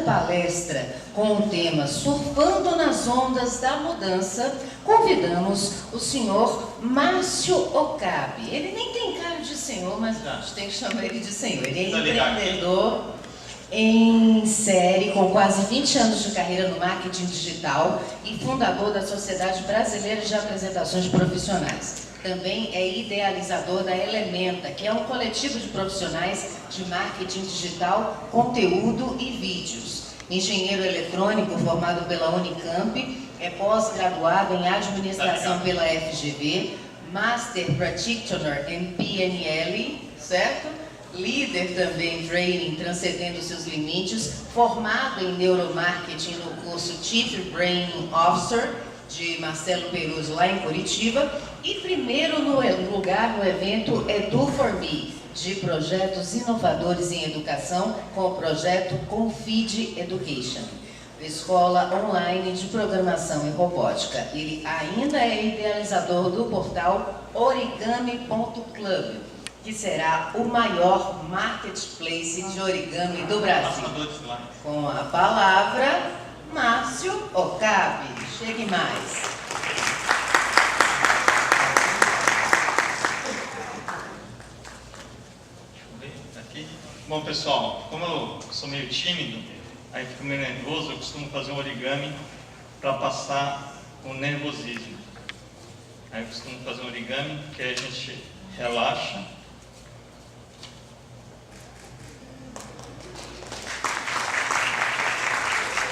palestra com o tema Surfando nas Ondas da Mudança, convidamos o senhor Márcio Okabe. Ele nem tem cara de senhor, mas a gente tem que chamar ele de senhor. Ele é empreendedor em série, com quase 20 anos de carreira no marketing digital e fundador da Sociedade Brasileira de Apresentações Profissionais. Também é idealizador da Elementa, que é um coletivo de profissionais de marketing digital, conteúdo e vídeos. Engenheiro eletrônico formado pela Unicamp, é pós-graduado em administração pela FGV, Master Practitioner em PNL, certo? Líder também em training, transcendendo seus limites, formado em neuromarketing no curso Chief Brain Officer, de Marcelo Peruzzo, lá em Curitiba, e primeiro lugar no evento Edu4Me, de projetos inovadores em educação, com o projeto Confide Education, escola online de programação e robótica. Ele ainda é idealizador do portal origami.club, que será o maior marketplace de origami do Brasil. Com a palavra, Márcio Okabe. Chegue mais. Aqui. Bom, pessoal, como eu sou meio tímido, aí fico meio nervoso, eu costumo fazer um origami para passar o nervosismo. Aí eu costumo fazer um origami que a gente relaxa.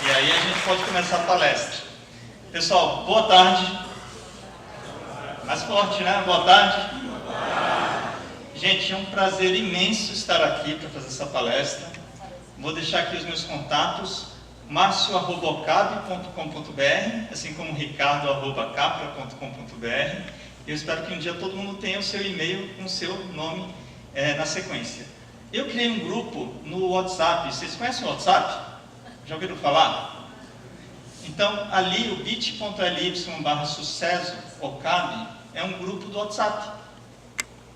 E aí a gente pode começar a palestra. Pessoal, boa tarde. Mais forte, né? Boa tarde. Gente, é um prazer imenso estar aqui para fazer essa palestra. Vou deixar aqui os meus contatos, marcio@okabe.com.br, assim como ricardo@capra.com.br. Eu espero que um dia todo mundo tenha o seu e-mail com o seu nome na sequência. Eu criei um grupo no WhatsApp. Vocês conhecem o WhatsApp? Já ouviram falar? Então, ali o bit.ly/sucesso-okabe é um grupo do WhatsApp.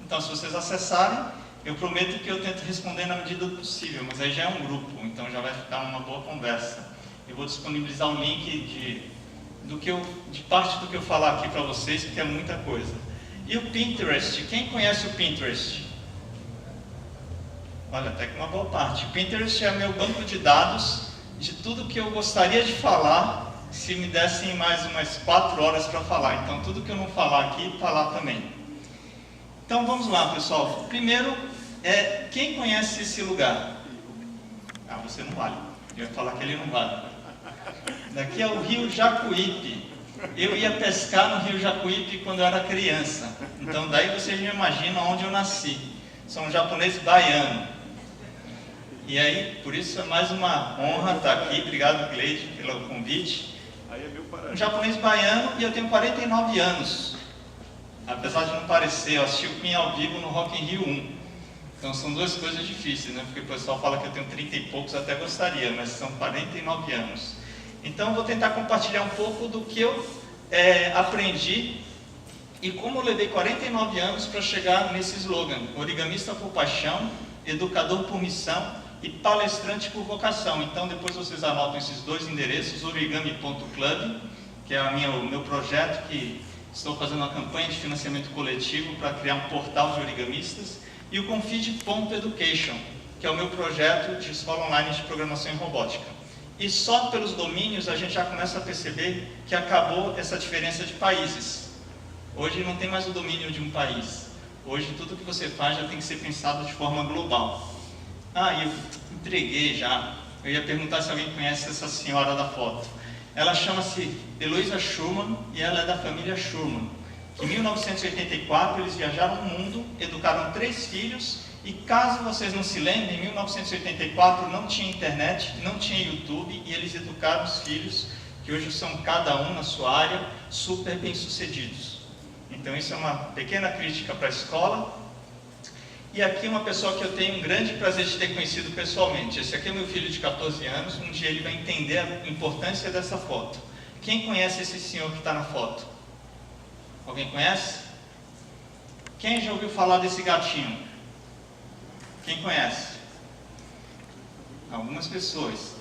Então, se vocês acessarem, eu prometo que eu tento responder na medida do possível, mas aí já é um grupo, então já vai ficar uma boa conversa. Eu vou disponibilizar um link de parte do que eu falar aqui para vocês, porque é muita coisa. E o Pinterest, quem conhece o Pinterest? Olha, até que uma boa parte. O Pinterest é meu banco de dados de tudo que eu gostaria de falar se me dessem mais umas 4 horas para falar. Então, tudo que eu não falar aqui, está lá também. Então, vamos lá, pessoal. Primeiro, quem conhece esse lugar? Ah, você não vale. Eu ia falar que ele não vale. Daqui é o Rio Jacuípe. Eu ia pescar no Rio Jacuípe quando eu era criança. Então, daí vocês me imaginam onde eu nasci. Sou um japonês baiano. E aí, por isso é mais uma honra estar aqui. Obrigado, Gleide, pelo convite. Um japonês baiano e eu tenho 49 anos. Apesar de não parecer, eu assisti o Queen ao vivo no Rock in Rio 1. Então são duas coisas difíceis, né? Porque o pessoal fala que eu tenho 30 e poucos, até gostaria, mas são 49 anos. Então eu vou tentar compartilhar um pouco do que eu aprendi e como eu levei 49 anos para chegar nesse slogan: origamista por paixão, educador por missão e palestrante por vocação. Então depois vocês anotam esses dois endereços: origami.club, que é o meu projeto, que estou fazendo uma campanha de financiamento coletivo para criar um portal de origamistas, e o confide.education, que é o meu projeto de escola online de programação e robótica. E só pelos domínios a gente já começa a perceber que acabou essa diferença de países. Hoje não tem mais o domínio de um país. Hoje tudo que você faz já tem que ser pensado de forma global. Ah, eu entreguei já. Eu ia perguntar se alguém conhece essa senhora da foto. Ela chama-se Eloisa Schumann e ela é da família Schumann. Em 1984 eles viajaram o mundo, educaram 3 filhos e, caso vocês não se lembrem, em 1984 não tinha internet, não tinha YouTube e eles educaram os filhos, que hoje são cada um na sua área, super bem-sucedidos. Então isso é uma pequena crítica para a escola. E aqui uma pessoa que eu tenho um grande prazer de ter conhecido pessoalmente. Esse aqui é meu filho de 14 anos, um dia ele vai entender a importância dessa foto. Quem conhece esse senhor que está na foto? Alguém conhece? Quem já ouviu falar desse gatinho? Quem conhece? Algumas pessoas.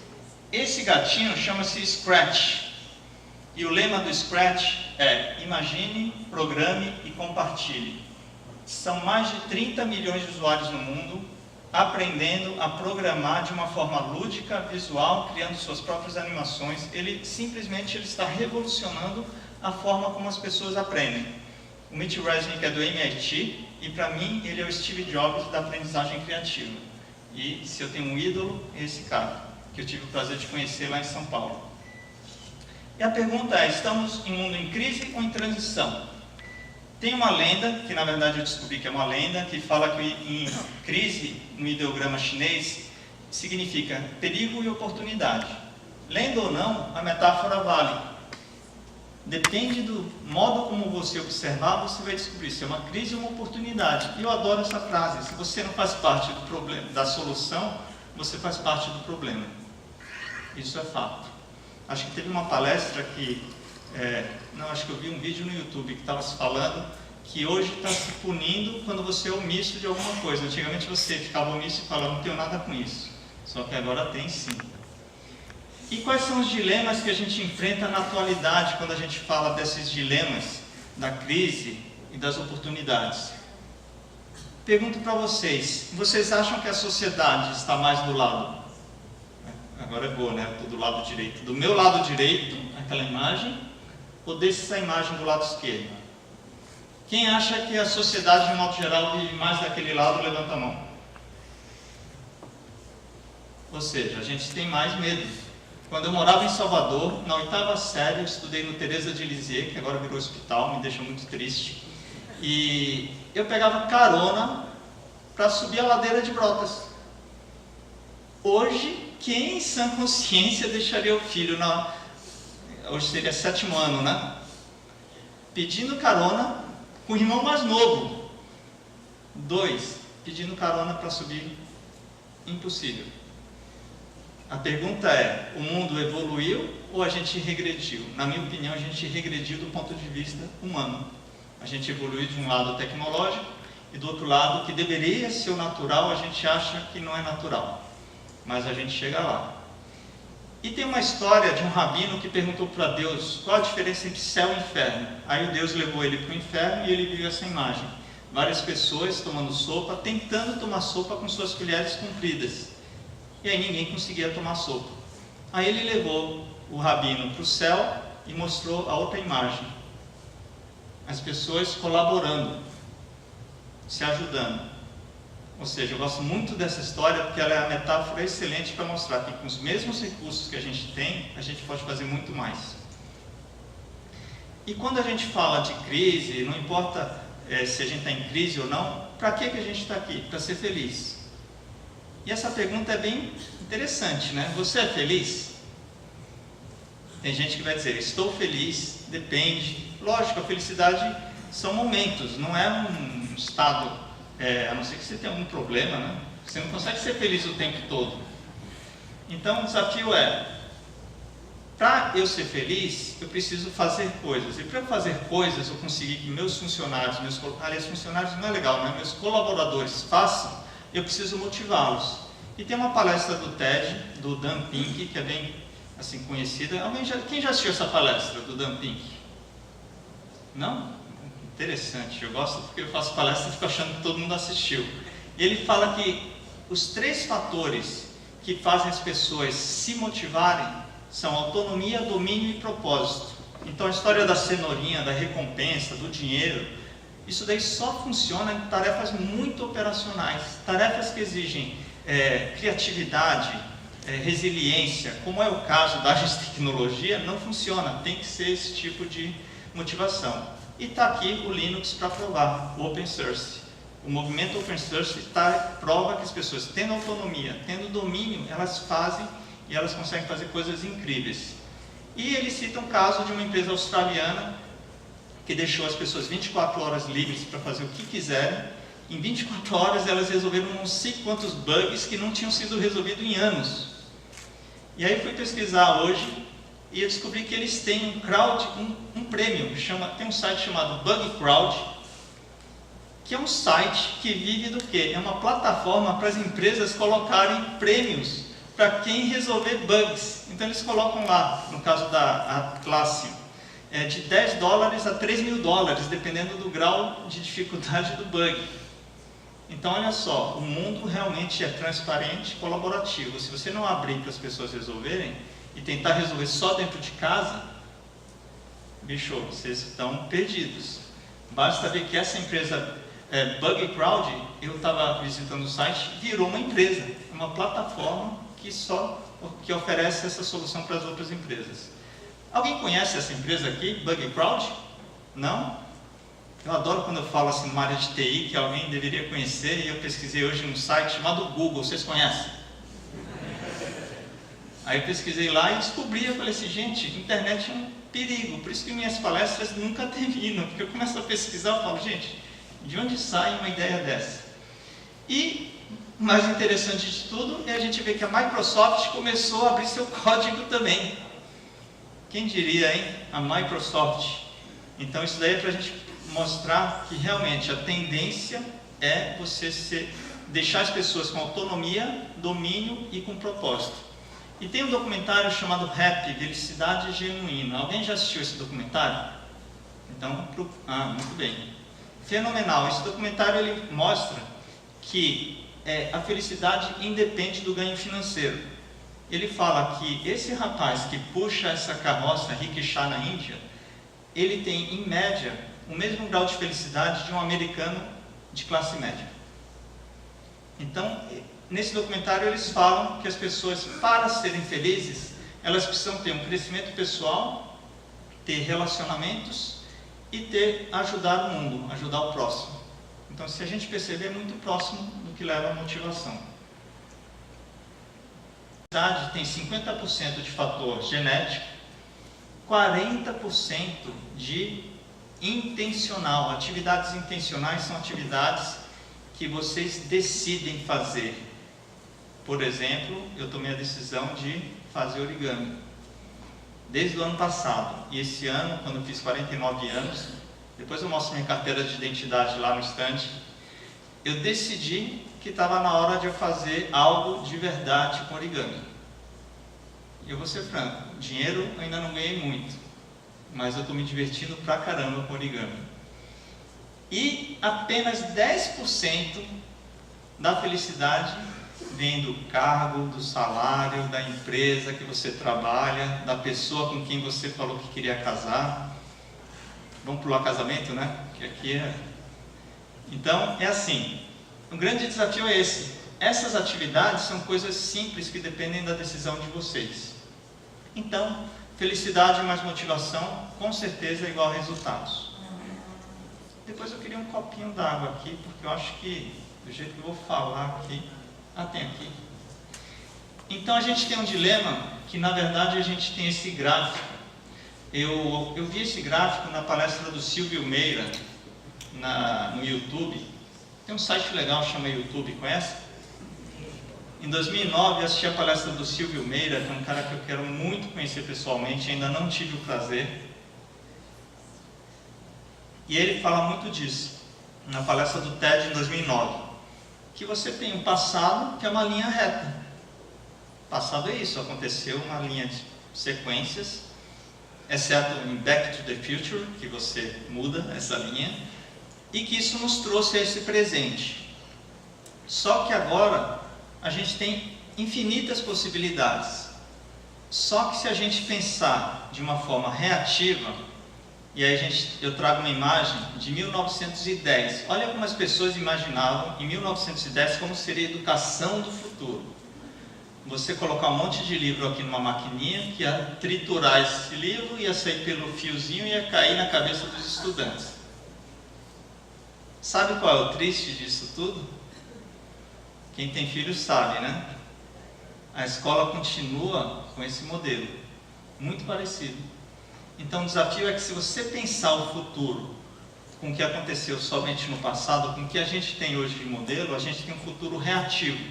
Esse gatinho chama-se Scratch. E o lema do Scratch é: imagine, programe e compartilhe. São mais de 30 milhões de usuários no mundo aprendendo a programar de uma forma lúdica, visual, criando suas próprias animações. Ele está revolucionando a forma como as pessoas aprendem. O Mitch Resnick é do MIT e, para mim, ele é o Steve Jobs da aprendizagem criativa. E se eu tenho um ídolo, é esse cara, que eu tive o prazer de conhecer lá em São Paulo. E a pergunta é: estamos em um mundo em crise ou em transição? Tem uma lenda, que na verdade eu descobri que é uma lenda, que fala que em crise, no ideograma chinês, significa perigo e oportunidade. Lenda ou não, a metáfora vale. Depende do modo como você observar, você vai descobrir se é uma crise ou uma oportunidade. E eu adoro essa frase: se você não faz parte do problema, da solução, você faz parte do problema. Isso é fato. Acho que teve uma palestra que... acho que eu vi um vídeo no YouTube que estava se falando que hoje está se punindo quando você é omisso de alguma coisa. Antigamente você ficava omisso e falava: não tenho nada com isso. Só que agora tem sim. E quais são os dilemas que a gente enfrenta na atualidade quando a gente fala desses dilemas da crise e das oportunidades? Pergunto para vocês: vocês acham que a sociedade está mais do lado... Agora é boa, né? Estou do lado direito. Do meu lado direito, aquela imagem, ou dessa imagem do lado esquerdo? Quem acha que a sociedade, de modo geral, vive mais daquele lado, levanta a mão. Ou seja, a gente tem mais medo. Quando eu morava em Salvador, na 8ª série, eu estudei no Teresa de Lisieux, que agora virou hospital, me deixa muito triste. E eu pegava carona para subir a ladeira de Brotas. Hoje, quem em sã consciência deixaria o filho hoje seria 7º ano, né? Pedindo carona com o irmão mais novo. 2, pedindo carona para subir. Impossível. A pergunta é: o mundo evoluiu ou a gente regrediu? Na minha opinião, a gente regrediu do ponto de vista humano. A gente evoluiu de um lado tecnológico e do outro lado, que deveria ser o natural, a gente acha que não é natural. Mas a gente chega lá. E tem uma história de um rabino que perguntou para Deus qual a diferença entre céu e inferno. Aí o Deus levou ele para o inferno e ele viu essa imagem. Várias pessoas tomando sopa, tentando tomar sopa com suas colheres compridas. E aí ninguém conseguia tomar sopa. Aí ele levou o rabino para o céu e mostrou a outra imagem. As pessoas colaborando, se ajudando. Ou seja, eu gosto muito dessa história porque ela é a metáfora excelente para mostrar que com os mesmos recursos que a gente tem, a gente pode fazer muito mais. E quando a gente fala de crise, não importa se a gente está em crise ou não, para que a gente está aqui? Para ser feliz. E essa pergunta é bem interessante, né? Você é feliz? Tem gente que vai dizer: estou feliz, depende. Lógico, a felicidade são momentos, não é um estado... a não ser que você tenha algum problema, né? Você não consegue ser feliz o tempo todo. Então o desafio é: para eu ser feliz, eu preciso fazer coisas. E para eu fazer coisas, eu conseguir que meus funcionários, funcionários não é legal, né? Meus colaboradores façam, eu preciso motivá-los. E tem uma palestra do TED, do Dan Pink, que é bem assim conhecida. Quem já assistiu essa palestra do Dan Pink? Não? Interessante, eu gosto porque eu faço palestra e fico achando que todo mundo assistiu. E ele fala que os 3 fatores que fazem as pessoas se motivarem são autonomia, domínio e propósito. Então a história da cenourinha, da recompensa, do dinheiro, isso daí só funciona em tarefas muito operacionais, tarefas que exigem criatividade, resiliência, como é o caso da tecnologia, não funciona, tem que ser esse tipo de motivação. E está aqui o Linux para provar, o Open Source. O movimento Open Source prova que as pessoas, tendo autonomia, tendo domínio, elas fazem e elas conseguem fazer coisas incríveis. E ele cita um caso de uma empresa australiana que deixou as pessoas 24 horas livres para fazer o que quiserem. Em 24 horas elas resolveram não sei quantos bugs que não tinham sido resolvidos em anos. E aí fui pesquisar hoje e eu descobri que eles têm um prêmio, tem um site chamado Bug Crowd, que é um site que vive do quê? É uma plataforma para as empresas colocarem prêmios para quem resolver bugs. Então eles colocam lá, no caso da classe, de $10 a $3.000, dependendo do grau de dificuldade do bug. Então olha só, o mundo realmente é transparente e colaborativo. Se você não abrir para as pessoas resolverem e tentar resolver só dentro de casa, bicho, vocês estão perdidos. Basta ver que essa empresa Bug Crowd, eu estava visitando o site, virou uma empresa, uma plataforma que oferece essa solução para as outras empresas. Alguém conhece essa empresa aqui, Bug Crowd? Não? Eu adoro quando eu falo assim numa área de TI que alguém deveria conhecer, e eu pesquisei hoje num site chamado Google, vocês conhecem? Aí eu pesquisei lá e descobri, eu falei assim, gente, internet é um perigo, por isso que minhas palestras nunca terminam, porque eu começo a pesquisar e falo, gente, de onde sai uma ideia dessa? E o mais interessante de tudo é a gente ver que a Microsoft começou a abrir seu código também. Quem diria, hein? A Microsoft. Então isso daí é para a gente mostrar que realmente a tendência é você deixar as pessoas com autonomia, domínio e com propósito. E tem um documentário chamado Happy, Felicidade Genuína. Alguém já assistiu esse documentário? Então, muito bem. Fenomenal. Esse documentário ele mostra que a felicidade independe do ganho financeiro. Ele fala que esse rapaz que puxa essa carroça rickshaw na Índia, ele tem, em média, o mesmo grau de felicidade de um americano de classe média. Então, nesse documentário eles falam que as pessoas, para serem felizes, elas precisam ter um crescimento pessoal, ter relacionamentos e ajudar o mundo, ajudar o próximo. Então, se a gente perceber, é muito próximo do que leva à motivação. A felicidade tem 50% de fator genético, 40% de intencional. Atividades intencionais são atividades que vocês decidem fazer. Por exemplo, eu tomei a decisão de fazer origami desde o ano passado, e esse ano, quando eu fiz 49 anos, depois eu mostro minha carteira de identidade lá no estande, eu decidi que estava na hora de eu fazer algo de verdade com origami. E eu vou ser franco, dinheiro eu ainda não ganhei muito, mas eu estou me divertindo pra caramba com origami. E apenas 10% da felicidade vem do cargo, do salário, da empresa que você trabalha, da pessoa com quem você falou que queria casar. Vamos pular casamento, né? Que aqui é... Então, é assim, o grande desafio é esse. Essas atividades são coisas simples que dependem da decisão de vocês. Então, felicidade mais motivação, com certeza é igual a resultados. Depois eu queria um copinho d'água aqui, porque eu acho que, do jeito que eu vou falar aqui... tem aqui. Então a gente tem um dilema, que na verdade a gente tem esse gráfico. Eu vi esse gráfico na palestra do Silvio Meira, no YouTube. Tem um site legal, chama YouTube, conhece? Em 2009 eu assisti a palestra do Silvio Meira, que é um cara que eu quero muito conhecer pessoalmente, ainda não tive o prazer. E ele fala muito disso, na palestra do TED em 2009. Que você tem um passado que é uma linha reta. Passado é isso, aconteceu uma linha de sequências, exceto em Back to the Future, que você muda essa linha, e que isso nos trouxe a esse presente. Só que agora a gente tem infinitas possibilidades. Só que se a gente pensar de uma forma reativa, e aí eu trago uma imagem de 1910. Olha como as pessoas imaginavam em 1910 como seria a educação do futuro. Você colocar um monte de livro aqui numa maquininha, que ia triturar esse livro, ia sair pelo fiozinho e ia cair na cabeça dos estudantes. Sabe qual é o triste disso tudo? Quem tem filhos sabe, né? A escola continua com esse modelo, muito parecido. Então o desafio é que se você pensar o futuro com o que aconteceu somente no passado, com o que a gente tem hoje de modelo, a gente tem um futuro reativo,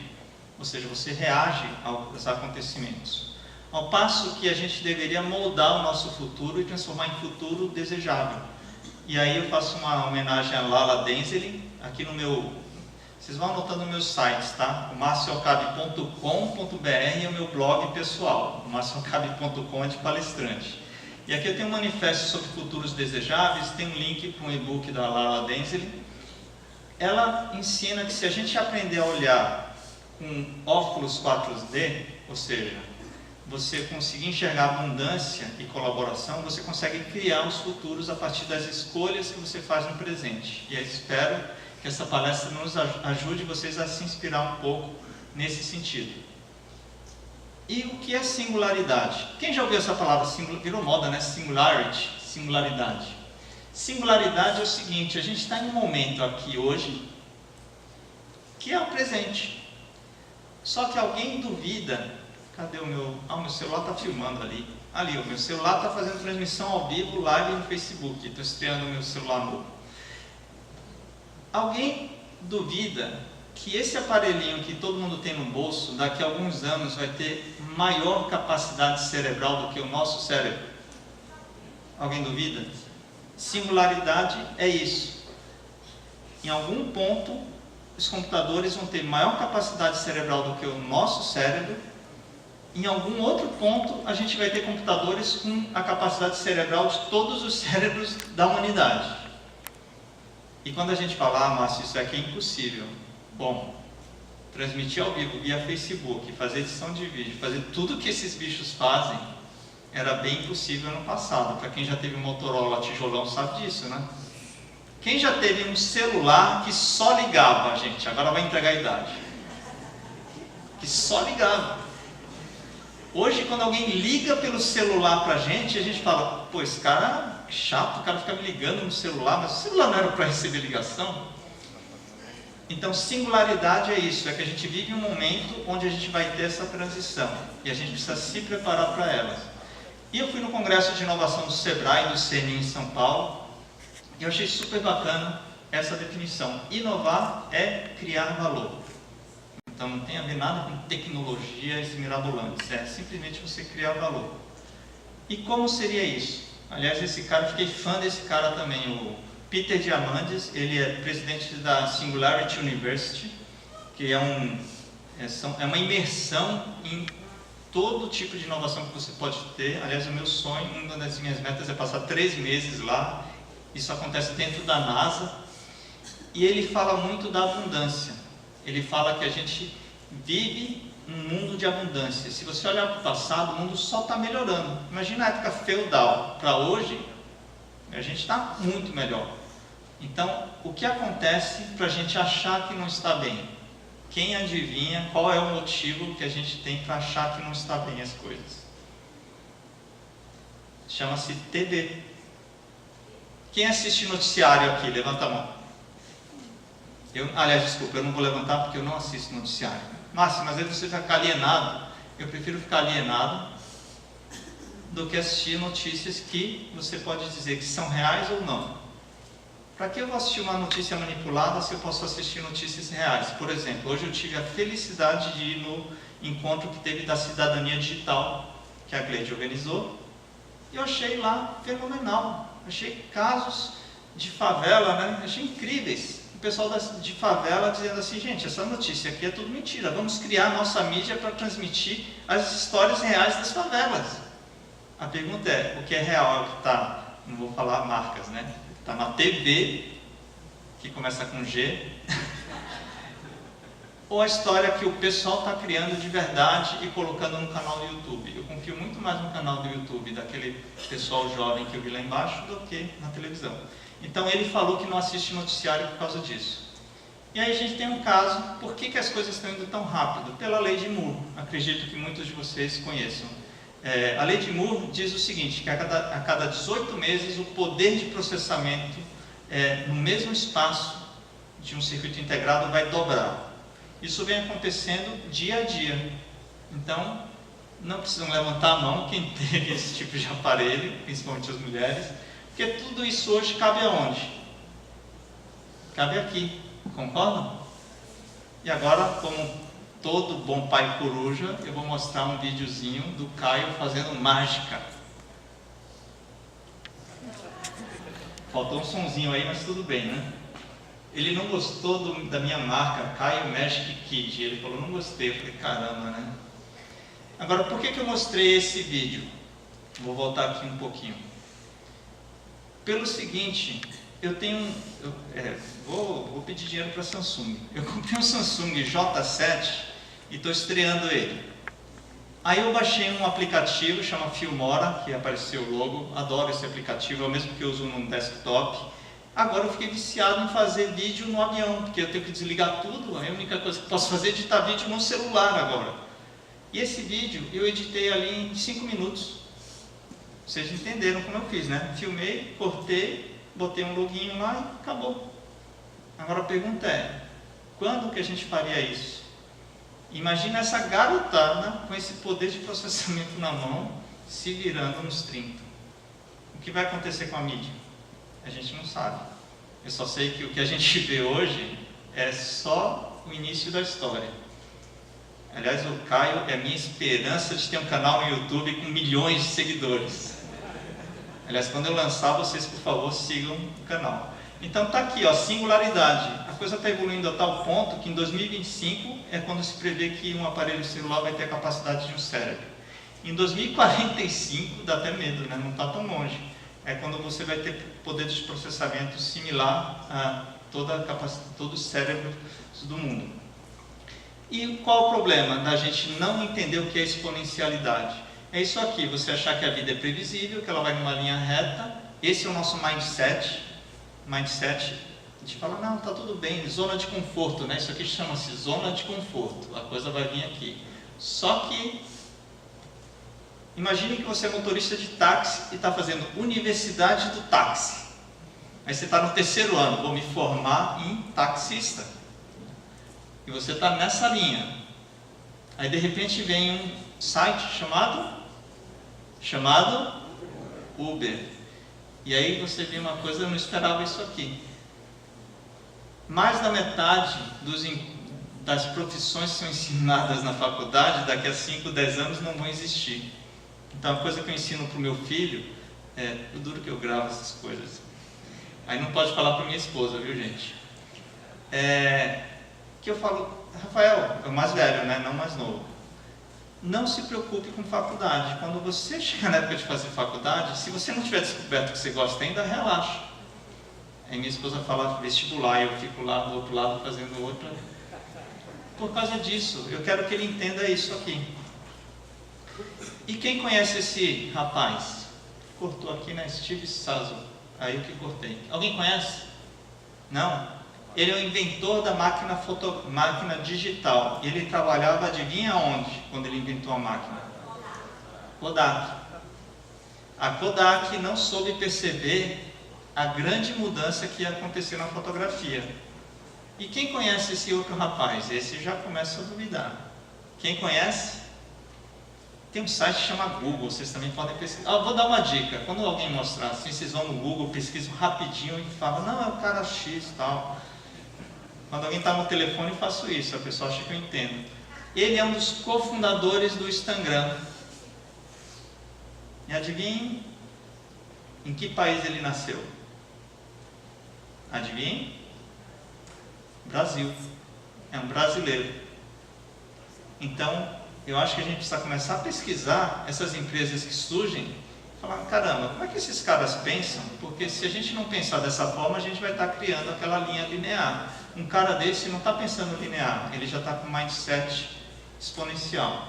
ou seja, você reage aos acontecimentos. Ao passo que a gente deveria moldar o nosso futuro e transformar em futuro desejável. E aí eu faço uma homenagem a Lala Denzelin, aqui no meu... Vocês vão anotando meus sites, tá? O marciocabe.com.br é o meu blog pessoal. O marciocabe.com é de palestrante. E aqui eu tenho um manifesto sobre futuros desejáveis, tem um link para um e-book da Lara Densley. Ela ensina que se a gente aprender a olhar com óculos 4D, ou seja, você conseguir enxergar abundância e colaboração, você consegue criar os futuros a partir das escolhas que você faz no presente. E eu espero que essa palestra nos ajude vocês a se inspirar um pouco nesse sentido. E o que é singularidade? Quem já ouviu essa palavra? Virou moda, né? Singularity, singularidade. Singularidade é o seguinte, a gente está em um momento aqui hoje, que é o presente. Só que alguém duvida, cadê o meu... Ah, o meu celular está filmando ali. Ali, o meu celular está fazendo transmissão ao vivo, live no Facebook. Estou estreando o meu celular novo. Alguém duvida que esse aparelhinho que todo mundo tem no bolso, daqui a alguns anos vai ter maior capacidade cerebral do que o nosso cérebro? Alguém duvida? Singularidade é isso. Em algum ponto, os computadores vão ter maior capacidade cerebral do que o nosso cérebro. Em algum outro ponto, a gente vai ter computadores com a capacidade cerebral de todos os cérebros da humanidade. E quando a gente fala, Márcio, isso aqui é impossível. Bom, transmitir ao vivo via Facebook, fazer edição de vídeo, fazer tudo que esses bichos fazem, era bem impossível no passado. Para quem já teve um Motorola tijolão sabe disso, né? Quem já teve um celular que só ligava, gente, agora vai entregar a idade, que só ligava. Hoje, quando alguém liga pelo celular pra gente, a gente fala, pô, esse cara é chato, o cara fica me ligando no celular, mas o celular não era para receber ligação. Então, singularidade é isso, é que a gente vive um momento onde a gente vai ter essa transição, e a gente precisa se preparar para ela. E eu fui no Congresso de Inovação do Sebrae, do CNI em São Paulo, e eu achei super bacana essa definição. Inovar é criar valor. Então não tem a ver nada com tecnologias mirabolantes, é simplesmente você criar valor. E como seria isso? Aliás, esse cara, eu fiquei fã desse cara também, o Peter Diamandis. Ele é presidente da Singularity University, que é uma imersão em todo tipo de inovação que você pode ter. Aliás, o meu sonho, uma das minhas metas é passar 3 meses lá. Isso acontece dentro da NASA. E ele fala muito da abundância. Ele fala que a gente vive um mundo de abundância. Se você olhar para o passado, o mundo só está melhorando. Imagina a época feudal para hoje, a gente está muito melhor. Então, o que acontece para a gente achar que não está bem? Quem adivinha qual é o motivo que a gente tem para achar que não está bem as coisas? Chama-se TV. Quem assiste noticiário aqui? Levanta a mão. Aliás, desculpa, eu não vou levantar porque eu não assisto noticiário. Márcio, mas aí você vai ficar alienado. Eu prefiro ficar alienado do que assistir notícias que você pode dizer que são reais ou não. Para que eu vou assistir uma notícia manipulada se eu posso assistir notícias reais? Por exemplo, hoje eu tive a felicidade de ir no encontro que teve da cidadania digital, que a Gleide organizou, e eu achei lá fenomenal. Achei casos de favela, né? Achei incríveis. O pessoal de favela dizendo assim, gente, essa notícia aqui é tudo mentira, vamos criar nossa mídia para transmitir as histórias reais das favelas. A pergunta é, o que é real é o que está, não vou falar marcas, né? Está na TV, que começa com G, ou a história que o pessoal está criando de verdade e colocando no canal do YouTube. Eu confio muito mais no canal do YouTube daquele pessoal jovem que eu vi lá embaixo do que na televisão. Então ele falou que não assiste noticiário por causa disso. E aí a gente tem um caso, por que as coisas estão indo tão rápido? Pela lei de Moore, acredito que muitos de vocês conheçam. A lei de Moore diz o seguinte, que a cada 18 meses o poder de processamento no mesmo espaço de um circuito integrado vai dobrar. Isso vem acontecendo dia a dia. Então, não precisam levantar a mão quem teve esse tipo de aparelho, principalmente as mulheres, porque tudo isso hoje cabe aonde? Cabe aqui, concordam? E agora, como todo bom pai coruja, eu vou mostrar um videozinho do Caio fazendo mágica. Faltou um sonzinho aí, mas tudo bem, né? ele não gostou da minha marca, Caio Magic Kid. Ele falou, não gostei. Eu falei, caramba, né? Agora, por que eu mostrei esse vídeo? Vou voltar aqui um pouquinho. Pelo seguinte, vou pedir dinheiro para a Samsung. Eu comprei um Samsung J7 e estou estreando ele. Aí eu baixei um aplicativo, chama Filmora, que apareceu o logo. Adoro esse aplicativo, é o mesmo que eu uso no desktop. Agora eu fiquei viciado em fazer vídeo no avião, porque eu tenho que desligar tudo. A única coisa que posso fazer é editar vídeo no celular agora. E esse vídeo eu editei ali em 5 minutos. Vocês entenderam como eu fiz, né? Filmei, cortei, botei um loginho lá e acabou. Agora a pergunta é, quando que a gente faria isso? Imagina essa garotada com esse poder de processamento na mão, se virando nos 30. O que vai acontecer com a mídia? A gente não sabe. Eu só sei que o que a gente vê hoje é só o início da história. Aliás, o Caio é a minha esperança de ter um canal no YouTube com milhões de seguidores. Aliás, quando eu lançar, vocês, por favor, sigam o canal. Então tá aqui, ó, singularidade. A coisa está evoluindo a tal ponto que em 2025 é quando se prevê que um aparelho celular vai ter a capacidade de um cérebro. Em 2045, dá até medo, né? Não está tão longe. É quando você vai ter poder de processamento similar a todo o cérebro do mundo. E qual o problema da gente não entender o que é exponencialidade? É isso aqui, você achar que a vida é previsível, que ela vai numa linha reta. Esse é o nosso mindset. Mindset, a gente fala, não, tá tudo bem, zona de conforto, né? Isso aqui chama-se zona de conforto, a coisa vai vir aqui. Só que, imagine que você é motorista de táxi e está fazendo universidade do táxi. Aí você está no terceiro ano, vou me formar em taxista. E você está nessa linha. Aí de repente vem um site chamado Uber. E aí você vê uma coisa, eu não esperava isso aqui. Mais da metade das profissões que são ensinadas na faculdade, daqui a 5, 10 anos não vão existir. Então a coisa que eu ensino para o meu filho, o duro que eu gravo essas coisas. Aí não pode falar para minha esposa, viu gente? Que eu falo, Rafael, é o mais velho, né? Não mais novo. Não se preocupe com faculdade. Quando você chegar na época de fazer faculdade, se você não tiver descoberto o que você gosta ainda, relaxa. Aí minha esposa fala vestibular, e eu fico lá do outro lado fazendo outra. Por causa disso, eu quero que ele entenda isso aqui. E quem conhece esse rapaz? Cortou aqui, né? Steve Sasso. Aí eu que cortei. Alguém conhece? Não? Ele é o inventor da máquina digital. Ele trabalhava, adivinha onde, quando ele inventou a máquina? Kodak. A Kodak não soube perceber a grande mudança que ia acontecer na fotografia. E quem conhece esse outro rapaz? Esse já começa a duvidar. Quem conhece? Tem um site que chama Google, vocês também podem pesquisar. Vou dar uma dica, quando alguém mostrar assim, vocês vão no Google, pesquisam rapidinho e falam, não, é o cara X e tal. Quando alguém está no telefone, eu faço isso, a pessoa acha que eu entendo. Ele é um dos cofundadores do Instagram. E adivinhem em que país ele nasceu? Adivinhem? Brasil. É um brasileiro. Então, eu acho que a gente precisa começar a pesquisar essas empresas que surgem, falar, caramba, como é que esses caras pensam? Porque se a gente não pensar dessa forma, a gente vai estar criando aquela linha linear. Um cara desse não está pensando linear, ele já está com mindset exponencial.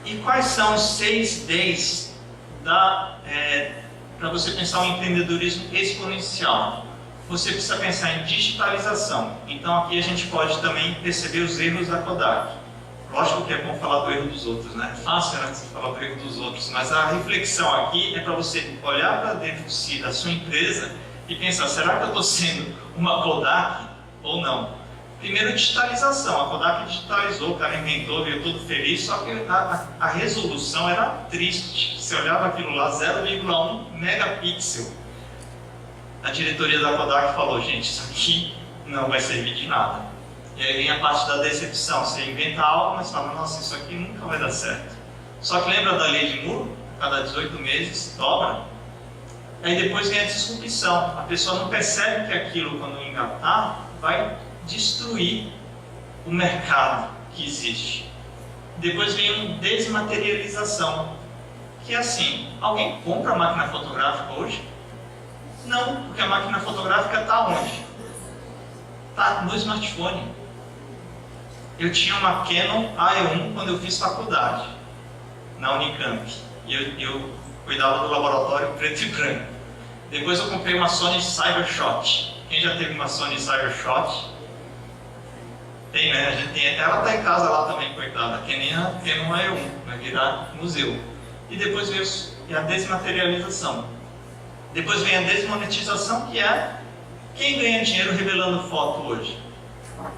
E quais são os 6 Ds para você pensar um empreendedorismo exponencial? Você precisa pensar em digitalização. Então aqui a gente pode também perceber os erros da Kodak. Lógico que é bom falar do erro dos outros, né? É fácil, né, você falar do erro dos outros, mas a reflexão aqui é para você olhar para dentro de si, da sua empresa, e pensar, será que eu estou sendo uma Kodak ou não? Primeiro, digitalização. A Kodak digitalizou, o cara inventou, veio todo feliz, só que a resolução era triste. Você olhava aquilo lá, 0,1 megapixel. A diretoria da Kodak falou, gente, isso aqui não vai servir de nada. E aí vem a parte da decepção. Você inventa algo, mas fala, nossa, isso aqui nunca vai dar certo. Só que lembra da lei de Moore? Cada 18 meses dobra. Aí depois vem a disrupção. A pessoa não percebe que aquilo, quando engatar, vai destruir o mercado que existe. Depois vem a desmaterialização, que é assim, alguém compra a máquina fotográfica hoje? Não, porque a máquina fotográfica está onde? Está no smartphone. Eu tinha uma Canon AE1 quando eu fiz faculdade, na Unicamp. E eu cuidava do laboratório preto e branco. Depois eu comprei uma Sony Cybershot. Quem já teve uma Sony Cybershot? Tem, né? A gente tem, ela está em casa lá também, coitada, que nem a Canon AE1, vai virar museu. E depois veio a desmaterialização. Depois vem a desmonetização, que é quem ganha dinheiro revelando foto hoje?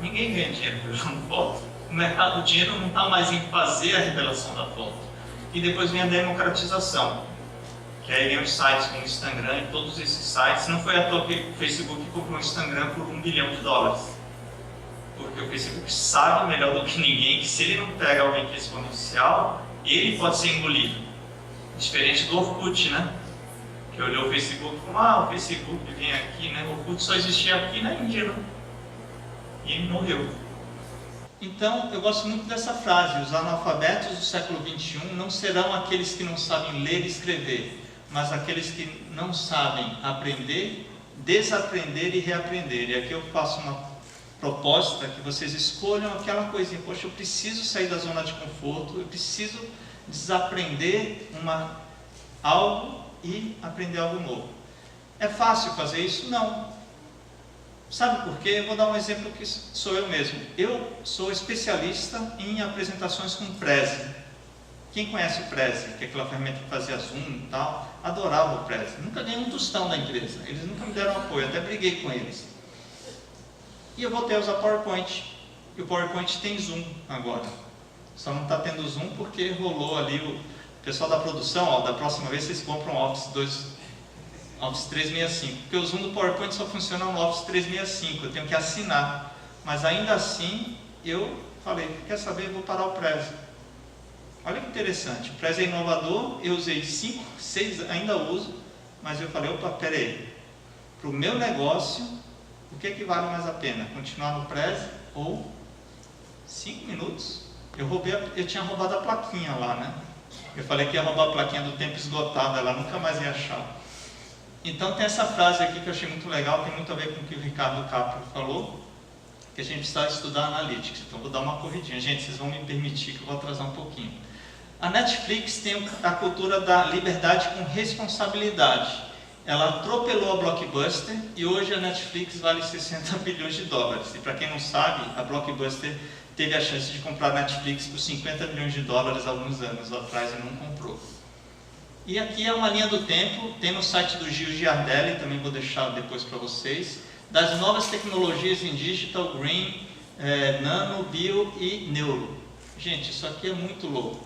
Ninguém ganha dinheiro revelando foto. O mercado do dinheiro não está mais em fazer a revelação da foto. E depois vem a democratização, que aí vem os sites como o Instagram e todos esses sites. Não foi à toa que o Facebook comprou o Instagram por $1 bilhão. Porque o Facebook sabe melhor do que ninguém que se ele não pega alguém que é exponencial, ele pode ser engolido. Diferente do Orkut, né? Que olhou o Facebook e falou, o Facebook vem aqui, né? O Orkut só existia aqui na Índia, né? E ele morreu. Então, eu gosto muito dessa frase: os analfabetos do século XXI não serão aqueles que não sabem ler e escrever, mas aqueles que não sabem aprender, desaprender e reaprender. E aqui eu faço uma proposta que vocês escolham aquela coisinha: poxa, eu preciso sair da zona de conforto, eu preciso desaprender algo e aprender algo novo. É fácil fazer isso? Não. Sabe por quê? Eu vou dar um exemplo que sou eu mesmo. Eu sou especialista em apresentações com Prezi. Quem conhece o Prezi, que é aquela ferramenta que fazia Zoom e tal, adorava o Prezi. Nunca ganhei um tostão da empresa, eles nunca me deram apoio, até briguei com eles. E eu voltei a usar PowerPoint. E o PowerPoint tem Zoom agora. Só não está tendo Zoom porque rolou ali o pessoal da produção, da próxima vez vocês compram Office 365, porque o Zoom do PowerPoint só funciona no Office 365, eu tenho que assinar. Mas ainda assim, eu falei, quer saber, eu vou parar o Prezi. Olha que interessante, o Prezi é inovador, eu usei 5, 6, ainda uso, mas eu falei, opa, peraí, para o meu negócio, o que vale mais a pena? Continuar no Prezi ou 5 minutos? Eu tinha roubado a plaquinha lá, né? Eu falei que ia roubar a plaquinha do tempo esgotado, ela nunca mais ia achar. Então tem essa frase aqui que eu achei muito legal, tem muito a ver com o que o Ricardo Capra falou, que a gente precisa estudar Analytics. Então vou dar uma corridinha. Gente, vocês vão me permitir que eu vou atrasar um pouquinho. A Netflix tem a cultura da liberdade com responsabilidade. Ela atropelou a Blockbuster e hoje a Netflix vale $60 bilhões. E para quem não sabe, a Blockbuster teve a chance de comprar a Netflix por $50 bilhões há alguns anos atrás e não comprou. E aqui é uma linha do tempo, tem no site do Gil Giardelli, também vou deixar depois para vocês, das novas tecnologias em digital, green, nano, bio e neuro. Gente, isso aqui é muito louco.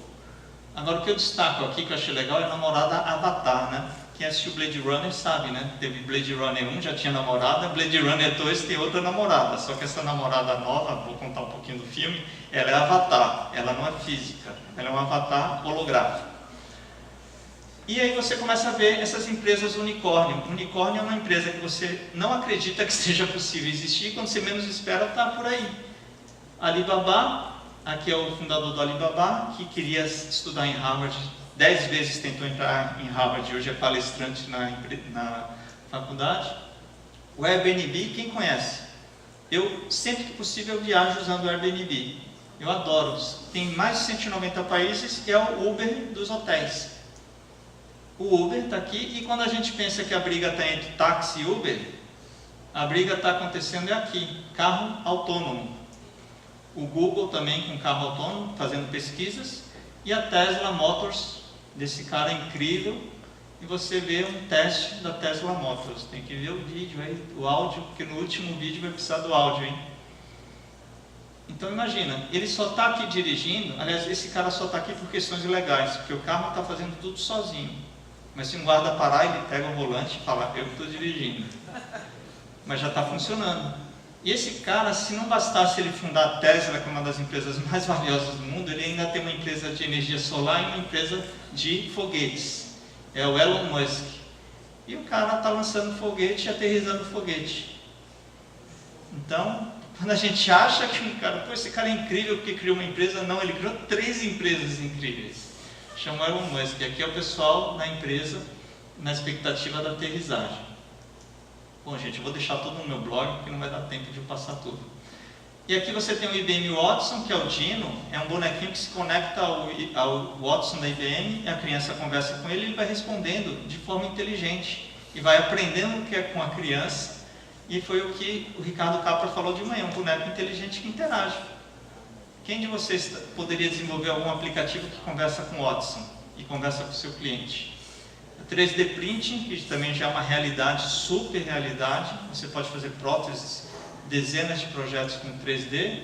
Agora o que eu destaco aqui, que eu achei legal, é a namorada Avatar, né? Quem assistiu Blade Runner sabe, né? Teve Blade Runner 1, já tinha namorada, Blade Runner 2 tem outra namorada, só que essa namorada nova, vou contar um pouquinho do filme, ela é avatar, ela não é física, ela é um avatar holográfico. E aí você começa a ver essas empresas unicórnio. Unicórnio é uma empresa que você não acredita que seja possível existir, e quando você menos espera, está por aí. Alibaba, aqui é o fundador do Alibaba, que queria estudar em Harvard, 10 vezes tentou entrar em Harvard, hoje é palestrante na faculdade. O Airbnb, quem conhece? Eu, sempre que possível, viajo usando o Airbnb. Eu adoro. Tem mais de 190 países e é o Uber dos hotéis. O Uber está aqui e quando a gente pensa que a briga está entre táxi e Uber, a briga está acontecendo aqui, carro autônomo. O Google também com carro autônomo, fazendo pesquisas, e a Tesla Motors, desse cara incrível, e você vê um teste da Tesla Motors. Tem que ver o vídeo aí, o áudio, porque no último vídeo vai precisar do áudio, hein? Então imagina, ele só está aqui dirigindo, aliás, esse cara só está aqui por questões legais, porque o carro está fazendo tudo sozinho. Mas se um guarda parar, ele pega o volante e fala, eu que estou dirigindo. Mas já está funcionando. E esse cara, se não bastasse ele fundar a Tesla, que é uma das empresas mais valiosas do mundo, ele ainda tem uma empresa de energia solar e uma empresa de foguetes. É o Elon Musk. e o cara está lançando foguete e aterrissando foguete. Então, quando a gente acha que um cara, pô, esse cara é incrível porque criou uma empresa, não, ele criou 3 empresas incríveis. Chama Elon Musk, aqui é o pessoal da empresa na expectativa da aterrissagem. Bom, gente, eu vou deixar tudo no meu blog, porque não vai dar tempo de eu passar tudo. E aqui você tem o IBM Watson, que é o Dino, é um bonequinho que se conecta ao Watson da IBM, e a criança conversa com ele, ele vai respondendo de forma inteligente, e vai aprendendo o que é com a criança, e foi o que o Ricardo Capra falou de manhã, um boneco inteligente que interage. Quem de vocês poderia desenvolver algum aplicativo que conversa com o Watson, e conversa com o seu cliente? 3D Printing, que também já é uma realidade, super realidade, você pode fazer próteses, dezenas de projetos com 3D.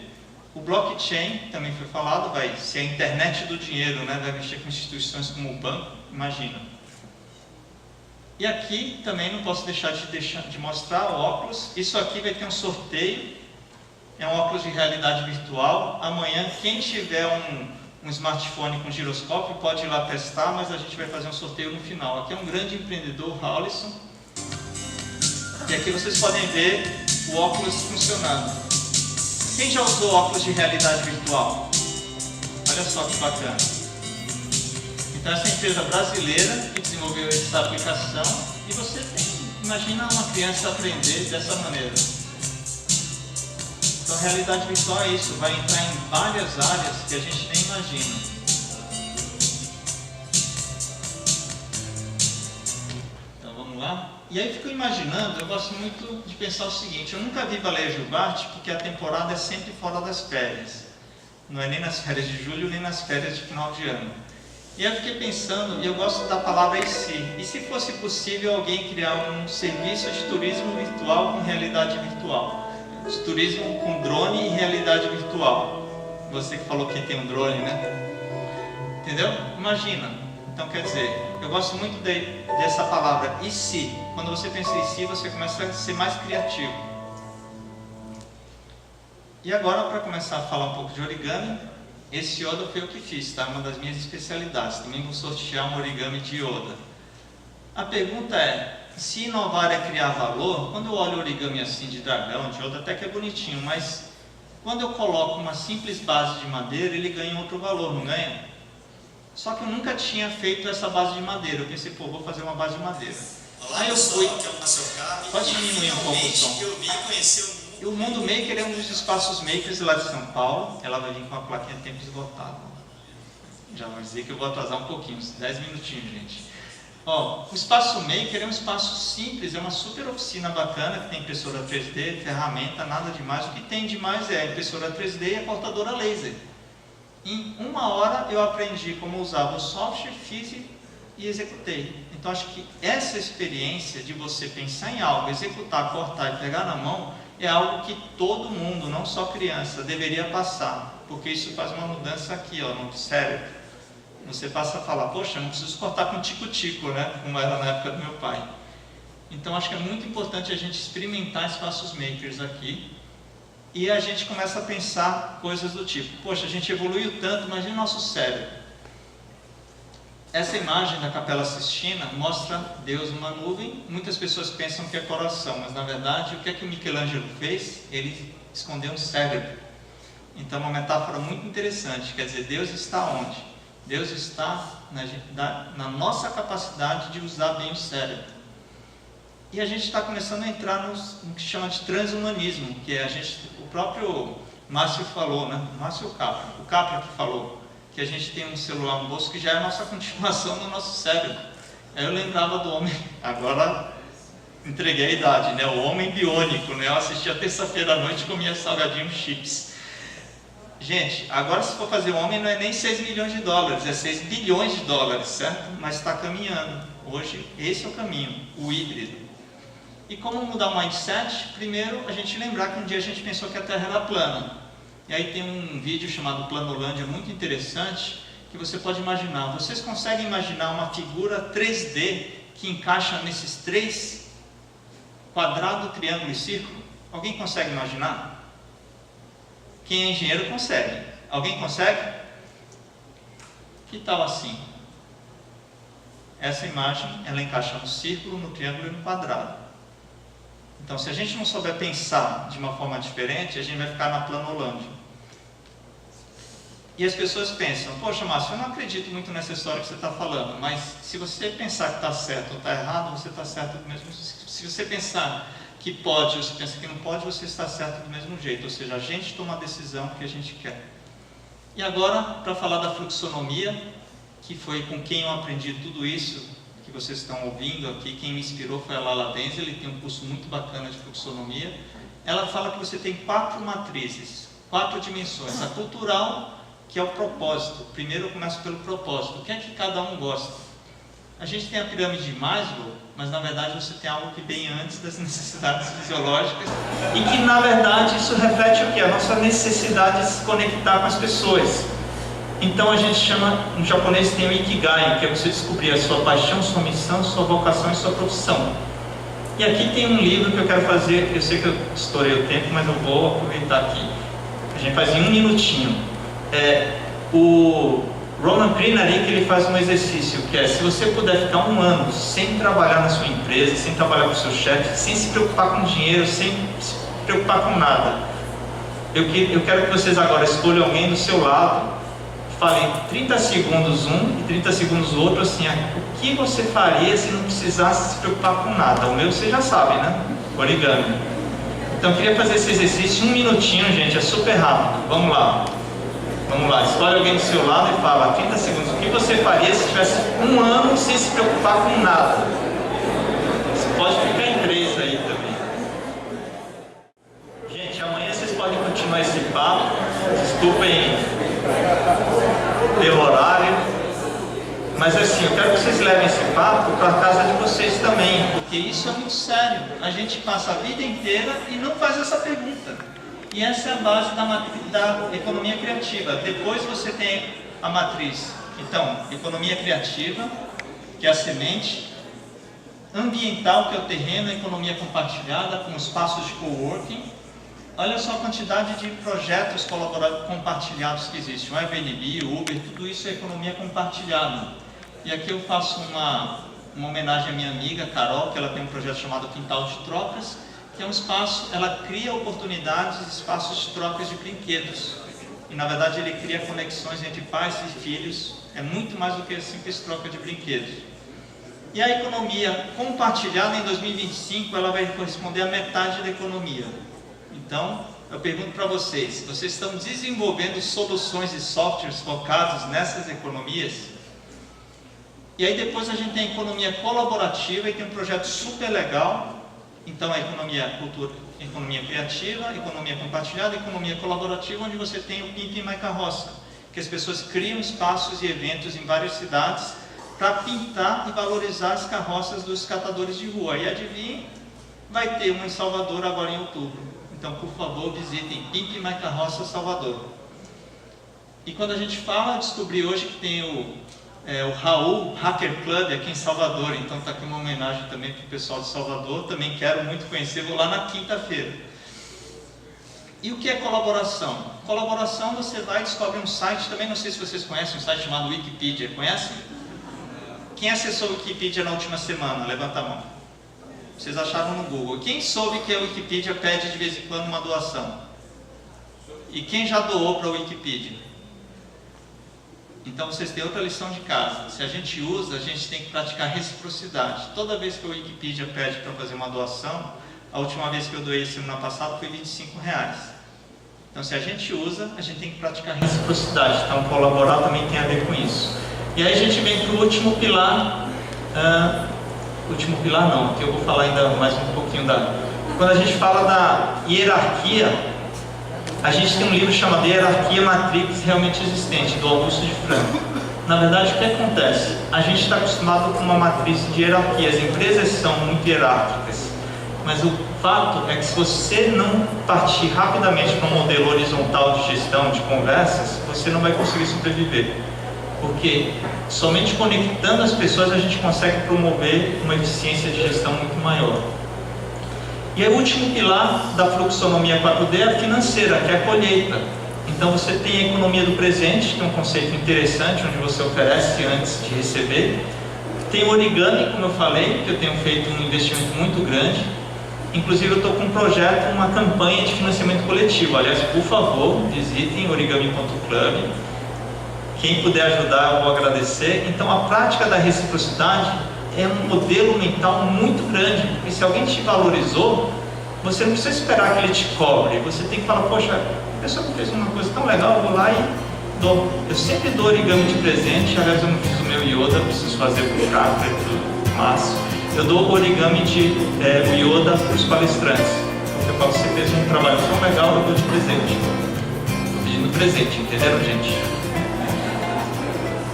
O blockchain, também foi falado, vai ser a internet do dinheiro, né? Vai mexer com instituições como o banco, imagina. E aqui também não posso deixar de mostrar o óculos. Isso aqui vai ter um sorteio, é um óculos de realidade virtual. Amanhã, quem tiver um smartphone com giroscópio pode ir lá testar, mas a gente vai fazer um sorteio no final. Aqui é um grande empreendedor, Raulison, e aqui vocês podem ver o óculos funcionando. Quem já usou óculos de realidade virtual? Olha só que bacana. Então essa empresa brasileira que desenvolveu essa aplicação, e você imagina uma criança aprender dessa maneira. Então a realidade virtual é isso, vai entrar em várias áreas que a gente nem imagina. Então vamos lá? E aí eu fico imaginando, eu gosto muito de pensar o seguinte, eu nunca vi Baleia Jubarte porque a temporada é sempre fora das férias. Não é nem nas férias de julho, nem nas férias de final de ano. E eu fiquei pensando, e eu gosto da palavra e se fosse possível alguém criar um serviço de turismo virtual com realidade virtual? De turismo com drone e realidade virtual. Você que falou que tem um drone, né? Entendeu? Imagina. Então quer dizer, eu gosto muito dessa palavra, e se? Quando você pensa em si, você começa a ser mais criativo. E agora, para começar a falar um pouco de origami, esse Yoda foi o que fiz, tá? Uma das minhas especialidades. Também vou sortear um origami de Yoda. A pergunta é, se inovar é criar valor, quando eu olho o origami assim de dragão, de Yoda, até que é bonitinho, mas quando eu coloco uma simples base de madeira, ele ganha outro valor, não ganha? Só que eu nunca tinha feito essa base de madeira. Eu pensei, pô, vou fazer uma base de madeira. Olá, aí eu fui. Pode diminuir um pouco o som. Eu vim conhecer e o Mundo Maker é um dos espaços makers lá de São Paulo. Ela vai vir com a plaquinha de tempo esgotado. Já vai dizer que eu vou atrasar um pouquinho, uns 10 minutinhos, gente. Ó, o espaço maker é um espaço simples, é uma super oficina bacana que tem impressora 3D, ferramenta, nada demais. O que tem demais é a impressora 3D e a cortadora laser. Em 1 hora eu aprendi como usava o software, fiz e executei. Então acho que essa experiência de você pensar em algo, executar, cortar e pegar na mão, é algo que todo mundo, não só criança, deveria passar. Porque isso faz uma mudança aqui, ó, no cérebro. Você passa a falar, poxa, não preciso cortar com tico-tico, né? Como era na época do meu pai. Então acho que é muito importante a gente experimentar espaços makers aqui. E a gente começa a pensar coisas do tipo, poxa, a gente evoluiu tanto, imagina o nosso cérebro. Essa imagem da Capela Sistina mostra Deus numa nuvem. Muitas pessoas pensam que é coração, mas na verdade, o que é que o Michelangelo fez? Ele escondeu um cérebro. Então, uma metáfora muito interessante, quer dizer, Deus está onde? Deus está na nossa capacidade de usar bem o cérebro. E a gente está começando a entrar no que chama de transhumanismo, que é o próprio Márcio falou, né? Márcio Capra, o Capra que falou, que a gente tem um celular no bolso que já é a nossa continuação no nosso cérebro. Aí eu lembrava do homem, agora entreguei a idade, né? O homem biônico, né? Eu assistia terça-feira à noite e comia salgadinho chips. Gente, agora se for fazer o homem não é nem 6 milhões de dólares, é 6 bilhões de dólares, certo? Mas está caminhando. Hoje esse é o caminho, o híbrido. E como mudar o mindset? Primeiro, a gente lembrar que um dia a gente pensou que a Terra era plana. E aí tem um vídeo chamado Planolândia muito interessante, que você pode imaginar. Vocês conseguem imaginar uma figura 3D que encaixa nesses 3, quadrado, triângulo e círculo? Alguém consegue imaginar? Quem é engenheiro consegue. Alguém consegue? Que tal assim? essa imagem, ela encaixa no círculo, no triângulo e no quadrado. Então, se a gente não souber pensar de uma forma diferente, a gente vai ficar na planolândia. E as pessoas pensam, poxa, Márcio, eu não acredito muito nessa história que você está falando, mas se você pensar que está certo ou está errado, você está certo do mesmo jeito. Se você pensar que pode ou você pensa que não pode, você está certo do mesmo jeito. Ou seja, a gente toma a decisão que a gente quer. E agora, para falar da fluxonomia, que foi com quem eu aprendi tudo isso, que vocês estão ouvindo aqui, quem me inspirou foi a Lala Denzel, ele tem um curso muito bacana de fluxonomia. Ela fala que você tem 4 matrizes, 4 dimensões. A cultural, que é o propósito. Primeiro eu começo pelo propósito. O que é que cada um gosta? A gente tem a pirâmide de Maslow, mas na verdade você tem algo que vem antes das necessidades fisiológicas e que na verdade isso reflete o que? A nossa necessidade de se conectar com as pessoas. Então a gente chama, no japonês tem o Ikigai, que é você descobrir a sua paixão, sua missão, sua vocação e sua profissão. E aqui tem um livro que eu quero fazer, eu sei que eu estourei o tempo, mas eu vou aproveitar aqui. A gente faz em 1 minutinho. O Roman Krinarik, ele faz um exercício que é, se você puder ficar 1 ano sem trabalhar na sua empresa, sem trabalhar com o seu chefe, sem se preocupar com dinheiro, sem se preocupar com nada, eu quero que vocês agora escolham alguém do seu lado, falem 30 segundos um e 30 segundos o outro, assim, o que você faria se não precisasse se preocupar com nada? O meu você já sabe, né? Origami. Então eu queria fazer esse exercício 1 minutinho, gente, é super rápido. Vamos lá. Vamos lá, escolhe alguém do seu lado e fala 30 segundos. O que você faria se tivesse 1 ano sem se preocupar com nada? Você pode ficar em 3 aí também. Gente, amanhã vocês podem continuar esse papo. Desculpem pelo horário. Mas assim, eu quero que vocês levem esse papo para a casa de vocês também. Porque isso é muito sério. A gente passa a vida inteira e não faz essa pergunta. E essa é a base da economia criativa. Depois você tem a matriz, então, economia criativa, que é a semente, ambiental, que é o terreno, economia compartilhada, com espaços de coworking. Olha só a quantidade de projetos compartilhados que existem, o Airbnb, o Uber, tudo isso é economia compartilhada. E aqui eu faço uma homenagem à minha amiga Carol, que ela tem um projeto chamado Quintal de Trocas, que é um espaço, ela cria oportunidades, espaços de trocas de brinquedos. E na verdade ele cria conexões entre pais e filhos, é muito mais do que a simples troca de brinquedos. E a economia compartilhada em 2025, ela vai corresponder à metade da economia. Então, eu pergunto para vocês, vocês estão desenvolvendo soluções e softwares focados nessas economias? E aí depois a gente tem a economia colaborativa e tem um projeto super legal. Então, a economia criativa, economia compartilhada, economia colaborativa, onde você tem o Pimp My Carroça, que as pessoas criam espaços e eventos em várias cidades para pintar e valorizar as carroças dos catadores de rua. E adivinhem, vai ter uma em Salvador agora em outubro. Então, por favor, visitem Pimp My Carroça Salvador. E quando a gente fala, eu descobri hoje que tem o Raul Hacker Club aqui em Salvador, então está aqui uma homenagem também para o pessoal de Salvador, também quero muito conhecer, vou lá na quinta-feira. E o que é colaboração? Colaboração, você vai e descobre um site, também não sei se vocês conhecem, um site chamado Wikipedia, conhecem? Quem acessou o Wikipedia na última semana? Levanta a mão. Vocês acharam no Google. Quem soube que a Wikipedia pede de vez em quando uma doação? E quem já doou para a Wikipedia? Então vocês têm outra lição de casa. Se a gente usa, a gente tem que praticar reciprocidade. Toda vez que a Wikipedia pede para fazer uma doação, a última vez que eu doei semana passada foi R$25. Então se a gente usa, a gente tem que praticar reciprocidade. Então colaborar também tem a ver com isso. E aí a gente vem para o último pilar. Último pilar não, que eu vou falar ainda mais um pouquinho da... Quando a gente fala da hierarquia, a gente tem um livro chamado Hierarquia Matrix Realmente Existente, do Augusto de Franco. Na verdade, o que acontece? A gente está acostumado com uma matriz de hierarquia, as empresas são muito hierárquicas, mas o fato é que se você não partir rapidamente para um modelo horizontal de gestão, de conversas, você não vai conseguir sobreviver. Porque somente conectando as pessoas a gente consegue promover uma eficiência de gestão muito maior. E aí, o último pilar da fluxonomia 4D é a financeira, que é a colheita. Então você tem a economia do presente, que é um conceito interessante, onde você oferece antes de receber. Tem o origami, como eu falei, que eu tenho feito um investimento muito grande. Inclusive eu estou com um projeto, uma campanha de financiamento coletivo. Aliás, por favor, visitem origami.club. Quem puder ajudar, eu vou agradecer. Então a prática da reciprocidade é um modelo mental muito grande, porque se alguém te valorizou, você não precisa esperar que ele te cobre. Você tem que falar, poxa, a pessoa que fez uma coisa tão legal, eu vou lá e dou. Eu sempre dou origami de presente. Aliás, eu não fiz o meu Yoda, preciso fazer para o Chakra e tudo, mas eu dou origami de Yoda para os palestrantes. Porque eu falo, você fez um trabalho tão legal, eu dou de presente. Estou pedindo presente, entenderam, gente?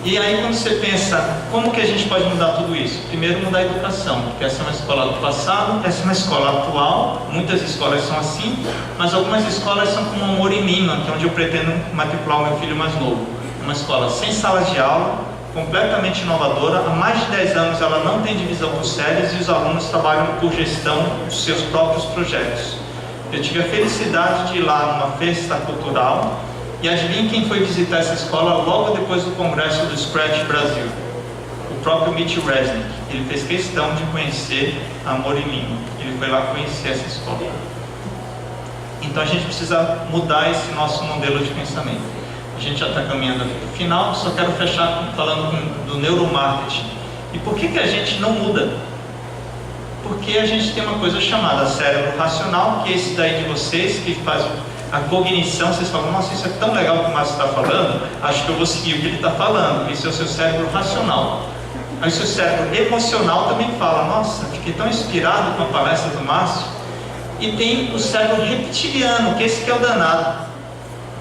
E aí quando você pensa, como que a gente pode mudar tudo isso? Primeiro mudar a educação, porque essa é uma escola do passado, essa é uma escola atual, muitas escolas são assim, mas algumas escolas são como Amor em Lima, que é onde eu pretendo matricular o meu filho mais novo. Uma escola sem sala de aula, completamente inovadora, há mais de 10 anos ela não tem divisão por séries e os alunos trabalham por gestão dos seus próprios projetos. Eu tive a felicidade de ir lá numa festa cultural. E adivinha quem foi visitar essa escola logo depois do congresso do Scratch Brasil? O próprio Mitch Resnick. Ele fez questão de conhecer Amor em Lima. Ele foi lá conhecer essa escola. Então a gente precisa mudar esse nosso modelo de pensamento. A gente já está caminhando aqui para o final, só quero fechar falando do neuromarketing. E por que a gente não muda? Porque a gente tem uma coisa chamada cérebro racional, que é esse daí de vocês, que faz a cognição. Vocês falam, nossa, isso é tão legal que o Márcio está falando, acho que eu vou seguir o que ele está falando. Esse é o seu cérebro racional. Aí o seu cérebro emocional também fala, nossa, fiquei tão inspirado com a palestra do Márcio. E tem o cérebro reptiliano, que esse que é o danado.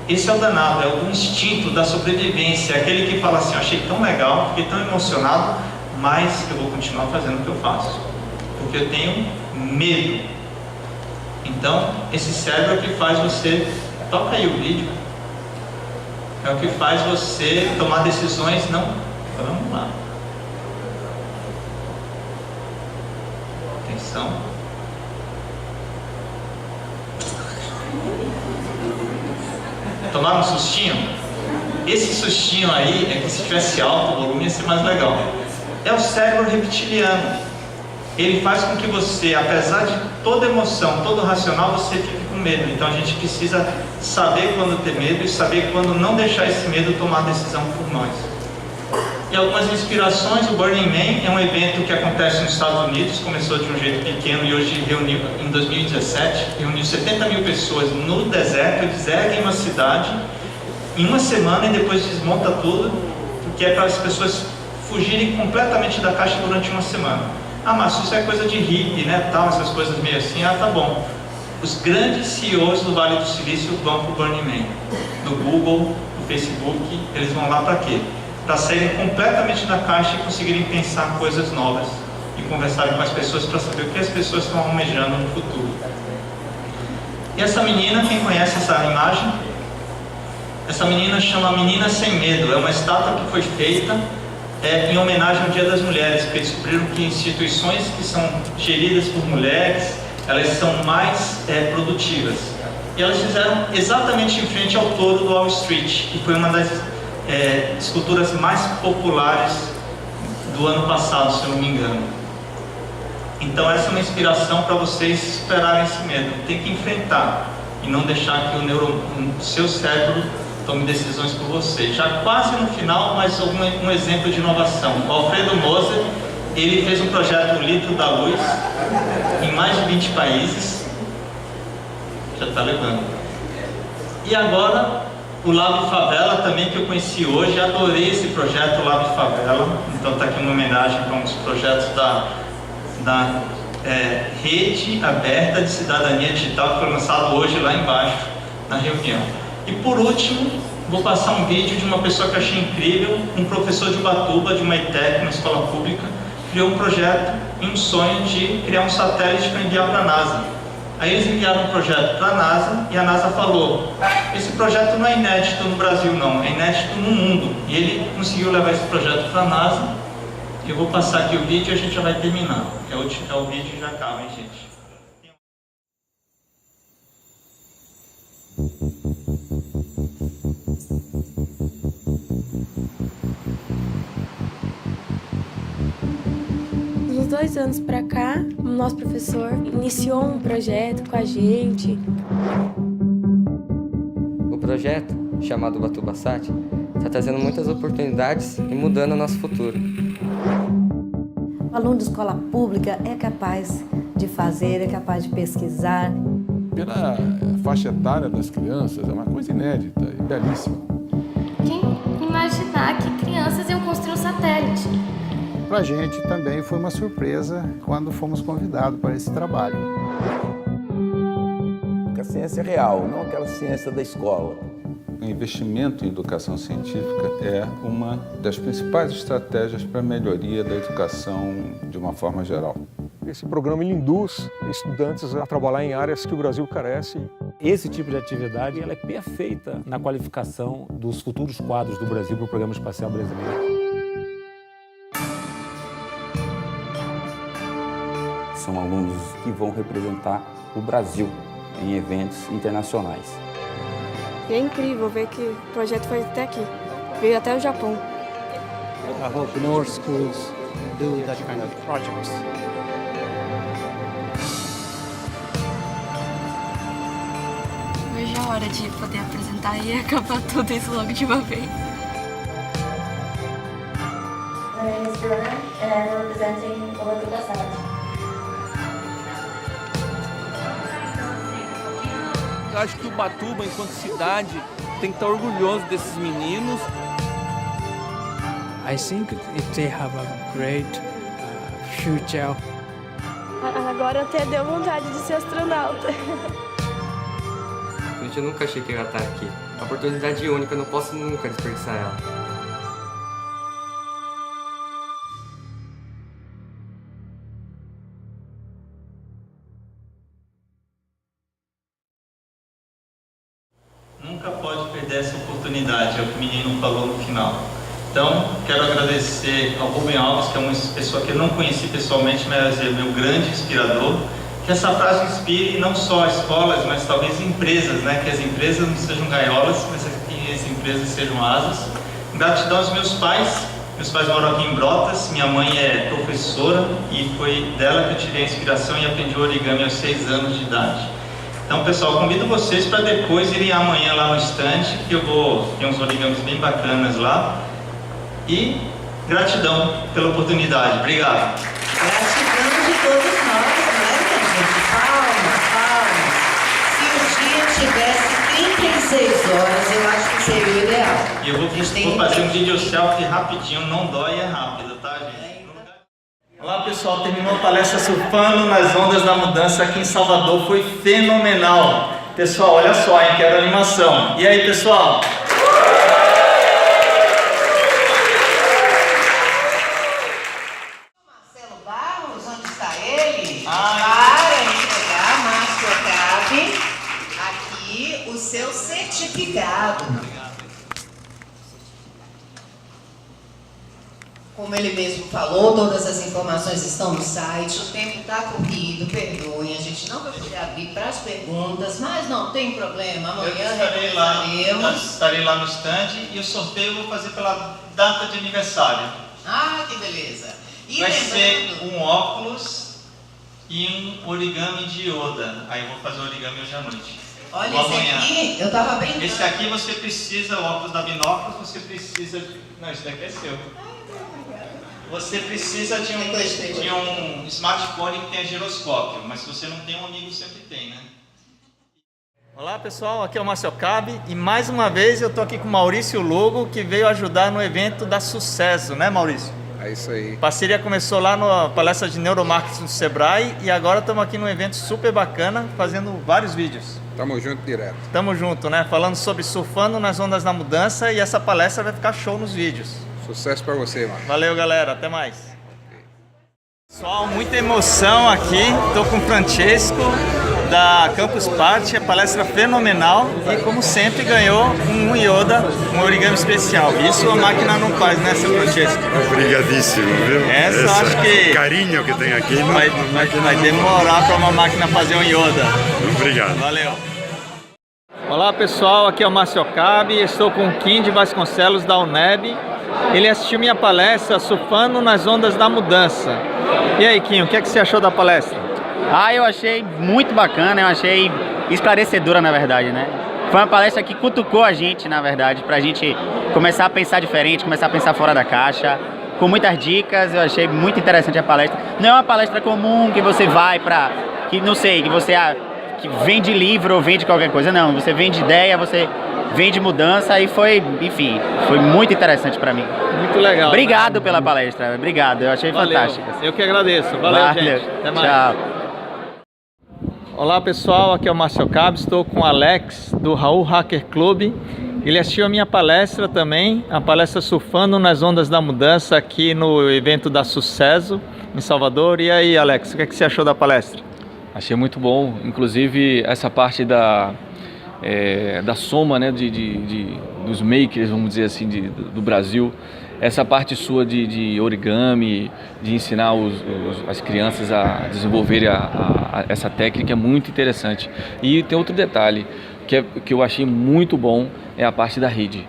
Esse é o danado, é o instinto da sobrevivência, é aquele que fala assim, achei tão legal, fiquei tão emocionado, mas eu vou continuar fazendo o que eu faço, porque eu tenho medo. Então, esse cérebro é o que faz você, toca aí o vídeo, é o que faz você tomar decisões, não, vamos lá. Atenção. Tomaram um sustinho? Esse sustinho aí é que se tivesse alto o volume ia ser mais legal. É o cérebro reptiliano. Ele faz com que você, apesar de toda emoção, todo racional, você fique com medo. Então a gente precisa saber quando ter medo e saber quando não deixar esse medo tomar decisão por nós. E algumas inspirações, o Burning Man é um evento que acontece nos Estados Unidos, começou de um jeito pequeno e hoje reuniu, em 2017, reuniu 70 mil pessoas no deserto. Eles erguem uma cidade em uma semana e depois desmonta tudo, porque é para as pessoas fugirem completamente da caixa durante uma semana. Ah, mas isso é coisa de hippie, né, tal, essas coisas meio assim. Ah, tá bom. Os grandes CEOs do Vale do Silício vão para o Burning Man, do Google, do Facebook. Eles vão lá para quê? Para saírem completamente da caixa e conseguirem pensar coisas novas e conversarem com as pessoas para saber o que as pessoas estão almejando no futuro. E essa menina, quem conhece essa imagem? Essa menina chama Menina Sem Medo. É uma estátua que foi feita em homenagem ao Dia das Mulheres, porque descobriram que instituições que são geridas por mulheres, elas são mais produtivas. E elas fizeram exatamente em frente ao touro do Wall Street, que foi uma das esculturas mais populares do ano passado, se eu não me engano. Então essa é uma inspiração para vocês superarem esse medo. Tem que enfrentar e não deixar que o seu cérebro tome decisões por você. Já quase no final, mas um exemplo de inovação. O Alfredo Moser, ele fez um projeto Litro da Luz em mais de 20 países. Já está levando. E agora o Lab Favela também, que eu conheci hoje, adorei esse projeto Lab Favela. Então está aqui uma homenagem para um dos projetos da Rede Aberta de Cidadania Digital, que foi lançado hoje lá embaixo na reunião. E por último, vou passar um vídeo de uma pessoa que eu achei incrível, um professor de Ubatuba, de uma ETEC, uma escola pública, criou um projeto e um sonho de criar um satélite para enviar para a NASA. Aí eles enviaram um projeto para a NASA e a NASA falou, esse projeto não é inédito no Brasil não, é inédito no mundo. E ele conseguiu levar esse projeto para a NASA. Eu vou passar aqui o vídeo e a gente já vai terminar. É o vídeo e já acaba, hein, gente? 2 anos para cá, o nosso professor iniciou um projeto com a gente. O projeto, chamado Batu Bassat, está trazendo muitas oportunidades e mudando o nosso futuro. O aluno de escola pública é capaz de fazer, é capaz de pesquisar. Pela faixa etária das crianças, é uma coisa inédita e belíssima. Quem imaginar que crianças iam construir um satélite? Para a gente também foi uma surpresa quando fomos convidados para esse trabalho. A ciência é real, não aquela ciência da escola. O investimento em educação científica é uma das principais estratégias para a melhoria da educação de uma forma geral. Esse programa ele induz estudantes a trabalhar em áreas que o Brasil carece. Esse tipo de atividade ela é perfeita na qualificação dos futuros quadros do Brasil para o Programa Espacial Brasileiro. São alunos que vão representar o Brasil em eventos internacionais. E é incrível ver que o projeto foi até aqui, veio até o Japão. I hope more schools do that kind of projects. Vejo a hora de poder apresentar e acabar tudo isso logo de uma vez. My name is Joanna and I'm representing Batu Bassat. Eu acho que o Ubatuba, enquanto cidade, tem que estar orgulhoso desses meninos. I think they have a great future. Agora até deu vontade de ser astronauta. Eu nunca achei que eu ia estar aqui. A oportunidade única, eu não posso nunca desperdiçar ela. Nunca pode perder essa oportunidade, é o que o menino falou no final. Então, quero agradecer ao Rubem Alves, que é uma pessoa que eu não conheci pessoalmente, mas é meu grande inspirador. Que essa frase inspire não só escolas, mas talvez empresas, né? Que as empresas não sejam gaiolas, mas que as empresas sejam asas. Gratidão aos meus pais. Meus pais moram aqui em Brotas, minha mãe é professora e foi dela que eu tirei a inspiração e aprendi o origami aos 6 anos de idade. Então, pessoal, convido vocês para depois irem amanhã lá no stand, que eu vou ter uns origamis bem bacanas lá. E gratidão pela oportunidade. Obrigado. Gratidão de todos nós, né, gente? Palmas, palmas. Se o dia tivesse 36 horas, eu acho que seria o ideal. E eu vou fazer um vídeo selfie rapidinho, não dói, é rápido, tá, gente? Olá, pessoal, terminou a palestra Surfando nas Ondas da Mudança aqui em Salvador, foi fenomenal. Pessoal, olha só, hein, quero animação. E aí, pessoal? Marcelo Barros, onde está ele? Para entregar, Márcio Okabe, aqui o seu certificado. Como ele mesmo falou, todas as informações estão no site, o tempo está corrido, perdoem, a gente não vai poder abrir para as perguntas, mas não tem problema, amanhã estarei lá no stand e o sorteio eu vou fazer pela data de aniversário. Ah, que beleza! E vai ser um óculos e um origami de Yoda, aí eu vou fazer o origami hoje à noite. Olha, esse aqui, eu estava brincando. Esse aqui você precisa, o óculos da binóculos, você precisa... Não, esse daqui é seu. Você precisa de um smartphone que tenha giroscópio, mas se você não tem, um amigo sempre tem, né? Olá, pessoal, aqui é o Márcio Okabe e mais uma vez eu estou aqui com o Maurício Lugo, que veio ajudar no evento da Sucesso, né, Maurício? É isso aí. A parceria começou lá na palestra de Neuromarketing do Sebrae e agora estamos aqui num evento super bacana, fazendo vários vídeos. Tamo junto direto. Tamo junto, né? Falando sobre surfando nas ondas da mudança e essa palestra vai ficar show nos vídeos. Sucesso pra você, mano. Valeu, galera. Até mais. Pessoal, muita emoção aqui. Tô com o Francesco da Campus Party, a palestra fenomenal e como sempre ganhou um Yoda, um origami especial. Isso a máquina não faz, né, seu Francesco? Obrigadíssimo, viu? Essa acho que carinho que tem aqui vai demorar para uma máquina fazer um Yoda. Obrigado. Valeu. Olá, pessoal, aqui é o Márcio Okabe, estou com o Kim de Vasconcelos da UNEB. Ele assistiu minha palestra Surfando nas Ondas da Mudança. E aí, Quinho, o que é que você achou da palestra? Eu achei muito bacana, eu achei esclarecedora, na verdade, né? Foi uma palestra que cutucou a gente, na verdade, pra gente começar a pensar diferente, começar a pensar fora da caixa, com muitas dicas. Eu achei muito interessante a palestra. Não é uma palestra comum que você vai pra, que não sei, que você que vende livro ou vende qualquer coisa, não. Você vende ideia, você vende mudança e foi, enfim, foi muito interessante pra mim. Muito legal. Obrigado pela palestra, obrigado, eu achei fantástica. Eu que agradeço. Valeu, gente. Até mais. Tchau. Olá pessoal, aqui é o Márcio Ocabe, estou com o Alex do Raul Hacker Club. Ele assistiu a minha palestra também, a palestra Surfando nas Ondas da Mudança aqui no evento da Sucesso em Salvador. E aí, Alex, o que você achou da palestra? Achei muito bom, inclusive essa parte da soma, né, dos makers, vamos dizer assim, do Brasil. Essa parte sua de origami, de ensinar as crianças a desenvolverem essa técnica é muito interessante. E tem outro detalhe que eu achei muito bom, é a parte da rede.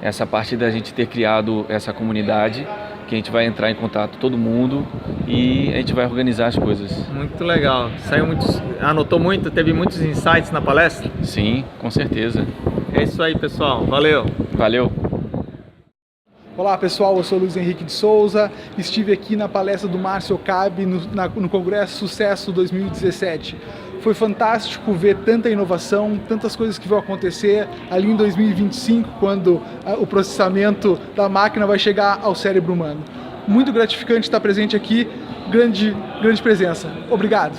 Essa parte da gente ter criado essa comunidade, que a gente vai entrar em contato todo mundo e a gente vai organizar as coisas. Muito legal. Anotou muito, teve muitos insights na palestra? Sim, com certeza. É isso aí, pessoal. Valeu. Valeu. Olá pessoal, eu sou Luiz Henrique de Souza, estive aqui na palestra do Márcio Ocabe no Congresso Sucesso 2017. Foi fantástico ver tanta inovação, tantas coisas que vão acontecer ali em 2025, quando o processamento da máquina vai chegar ao cérebro humano. Muito gratificante estar presente aqui, grande presença. Obrigado.